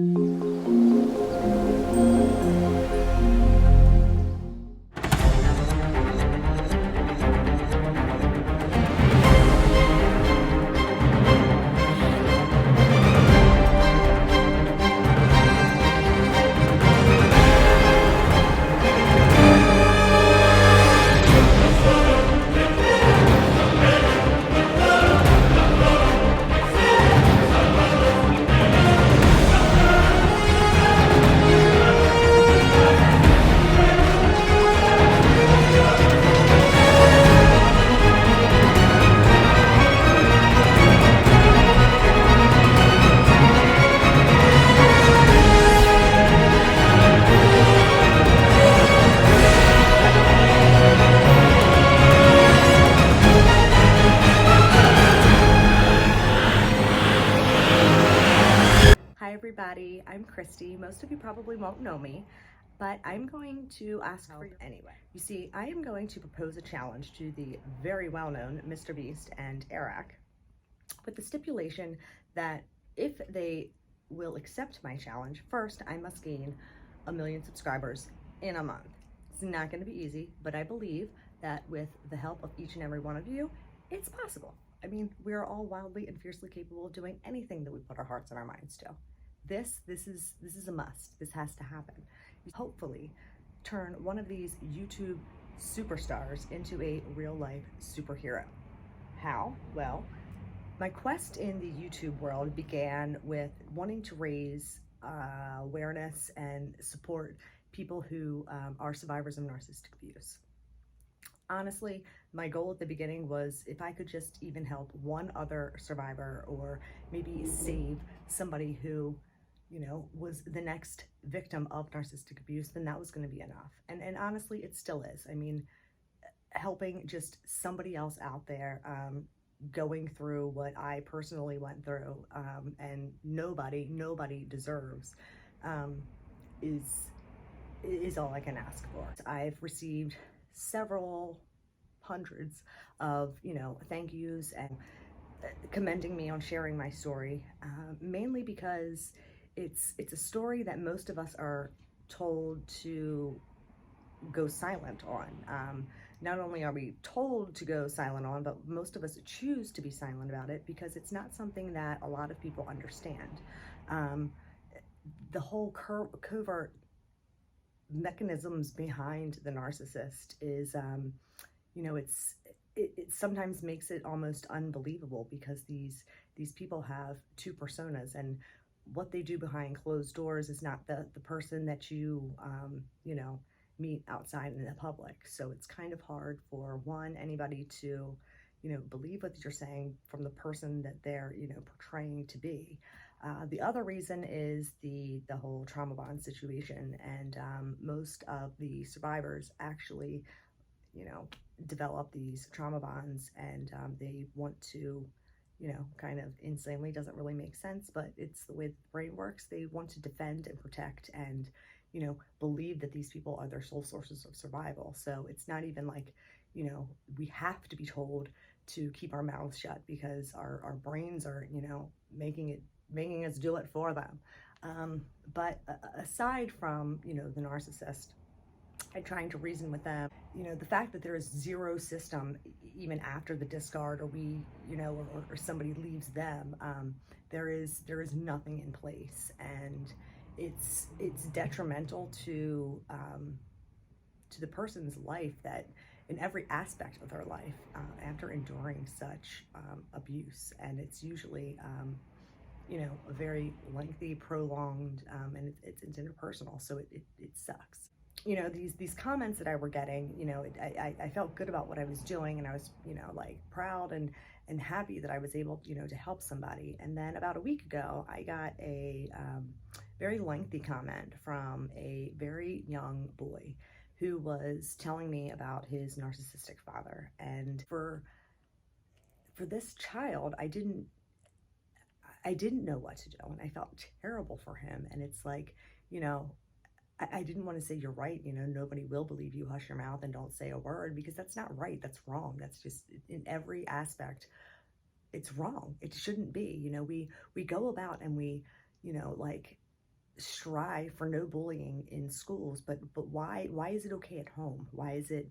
Hi everybody, I'm Christy. Most of you probably won't know me, but I'm going to ask for you anyway. You see, I am going to propose a challenge to the very well-known MrBeast and Airrack with the stipulation that if they will accept my challenge, first I must gain 1 million subscribers in a month. It's not going to be easy, but I believe that with the help of each and every one of you, it's possible. I mean, we're all wildly and fiercely capable of doing anything that we put our hearts and our minds to. This is a must. This has to happen. Hopefully turn one of these YouTube superstars into a real life superhero. How? Well, my quest in the YouTube world began with wanting to raise awareness and support people who are survivors of narcissistic abuse. Honestly, my goal at the beginning was if I could just even help one other survivor or maybe save somebody who, you know, was the next victim of narcissistic abuse, then that was going to be enough. And honestly, it still is. I mean, helping just somebody else out there going through what I personally went through and nobody deserves is all I can ask for. I've received several hundreds of, you know, thank yous and commending me on sharing my story, mainly because it's a story that most of us are told to go silent on. Not only are we told to go silent on, but most of us choose to be silent about it because it's not something that a lot of people understand. The whole covert mechanisms behind the narcissist is, you know, it sometimes makes it almost unbelievable because these people have two personas, and what they do behind closed doors is not the person that you, you know, meet outside in the public. So it's kind of hard for anybody to, you know, believe what you're saying from the person that they're, you know, portraying to be. The other reason is the whole trauma bond situation, and most of the survivors actually, you know, develop these trauma bonds, and they want to, you know, kind of insanely, doesn't really make sense, but it's the way the brain works. They want to defend and protect and, you know, believe that these people are their sole sources of survival. So it's not even like, you know, we have to be told to keep our mouths shut because our brains are, you know, making us do it for them. But aside from, you know, the narcissist and trying to reason with them, you know, the fact that there is zero system even after the discard, or we, you know, or somebody leaves them, there is nothing in place, and it's detrimental to the person's life, that in every aspect of their life, after enduring such abuse. And it's usually you know, a very lengthy, prolonged, and it's interpersonal, so it sucks. You know, these comments that I were getting, you know, I felt good about what I was doing, and I was, you know, like proud and happy that I was able, you know, to help somebody. And then about a week ago, I got a very lengthy comment from a very young boy who was telling me about his narcissistic father. And for this child, I didn't know what to do, and I felt terrible for him. And it's like, you know, I didn't want to say, you're right, you know, nobody will believe you, hush your mouth and don't say a word, because that's not right. That's wrong. That's just, in every aspect, it's wrong. It shouldn't be. You know, we go about and we, you know, like, strive for no bullying in schools, but why is it okay at home? Why is it,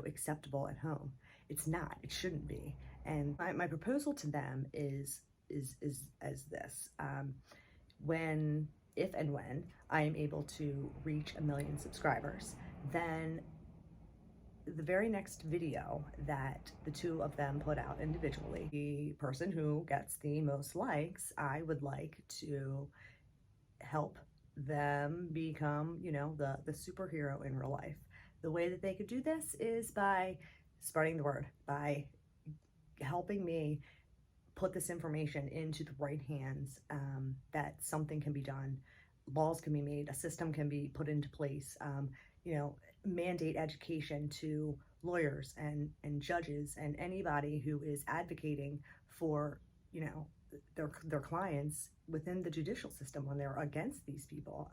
acceptable at home? It's not. It shouldn't be. And my proposal to them is as this: if and when I am able to reach 1 million subscribers, then the very next video that the two of them put out individually, the person who gets the most likes, I would like to help them become, the superhero in real life. The way that they could do this is by spreading the word, by helping me put this information into the right hands, that something can be done, laws can be made, a system can be put into place, mandate education to lawyers and judges and anybody who is advocating for, their clients within the judicial system when they're against these people.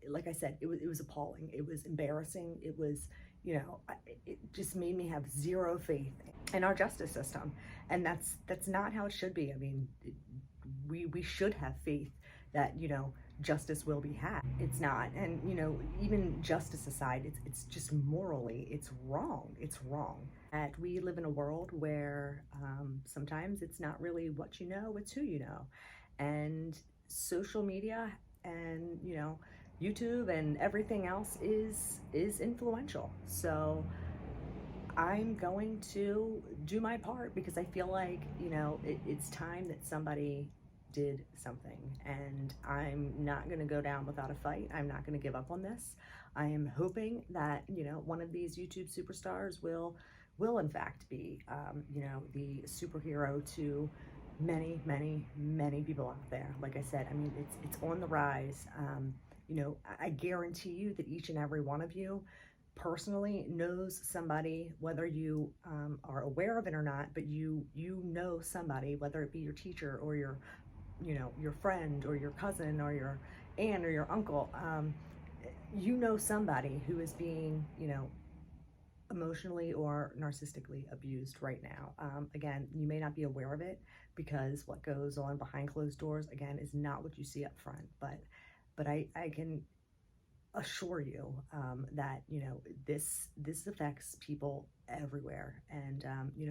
Like I said, it was appalling. It was embarrassing. It was, it just made me have zero faith in our justice system. And that's not how it should be. I mean, we should have faith that, justice will be had. It's not. And, even justice aside, it's just morally, it's wrong. It's wrong. And we live in a world where sometimes it's not really what you know, it's who you know. And social media and, YouTube and everything else is influential. So I'm going to do my part because I feel like, it's time that somebody did something, and I'm not going to go down without a fight. I'm not going to give up on this. I am hoping that, one of these YouTube superstars will in fact be, the superhero to many, many, many people out there. Like I said, I mean, it's on the rise. I guarantee you that each and every one of you personally knows somebody, whether you are aware of it or not, but you know somebody, whether it be your teacher or your friend or your cousin or your aunt or your uncle, somebody who is being, emotionally or narcissistically abused right now. Again, you may not be aware of it because what goes on behind closed doors, again, is not what you see up front. But I can assure you that, this affects people everywhere. And,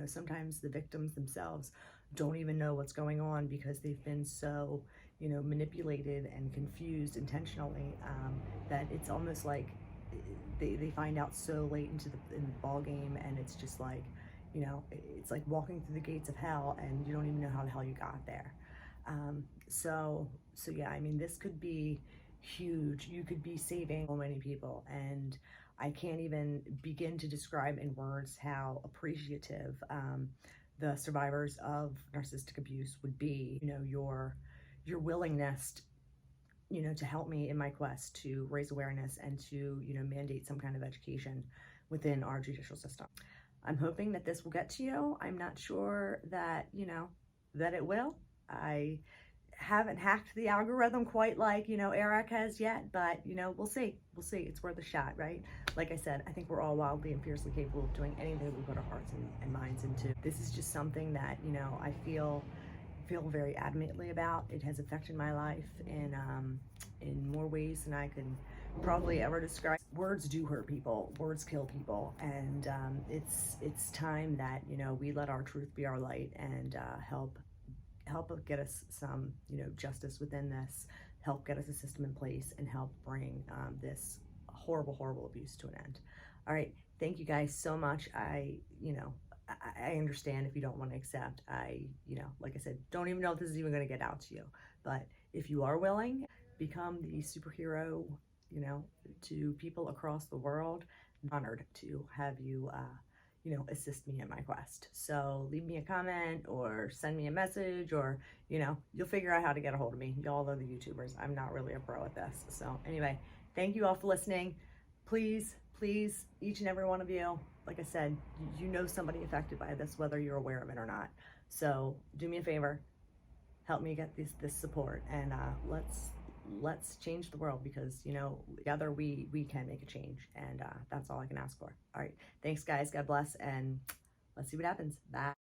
sometimes the victims themselves don't even know what's going on because they've been so, manipulated and confused intentionally, that it's almost like they find out so late in the ball game, and it's just like, it's like walking through the gates of hell and you don't even know how the hell you got there. So yeah, I mean, this could be huge. You could be saving so many people, and I can't even begin to describe in words how appreciative the survivors of narcissistic abuse would be, your willingness, to help me in my quest to raise awareness and to, mandate some kind of education within our judicial system. I'm hoping that this will get to you. I'm not sure that, that it will. I haven't hacked the algorithm quite like, Airrack has yet, but, we'll see. We'll see. It's worth a shot, right? Like I said, I think we're all wildly and fiercely capable of doing anything we put our hearts and minds into. This is just something that, I feel very adamantly about. It has affected my life in more ways than I could probably ever describe. Words do hurt people. Words kill people. And it's time that, we let our truth be our light and help get us some, justice within this, help get us a system in place, and help bring this horrible abuse to an end. All right. Thank you guys so much. I understand if you don't want to accept. Like I said, don't even know if this is even going to get out to you. But if you are willing, become the superhero, to people across the world. I'm honored to have you, assist me in my quest. So leave me a comment or send me a message, or, you'll figure out how to get a hold of me. Y'all are the YouTubers. I'm not really a pro at this. So anyway, thank you all for listening. Please, each and every one of you, like I said, you know somebody affected by this, whether you're aware of it or not. So do me a favor, help me get this support, and let's change the world, because together we can make a change, and that's all I can ask for. All right, thanks guys, God bless, and let's see what happens. Bye.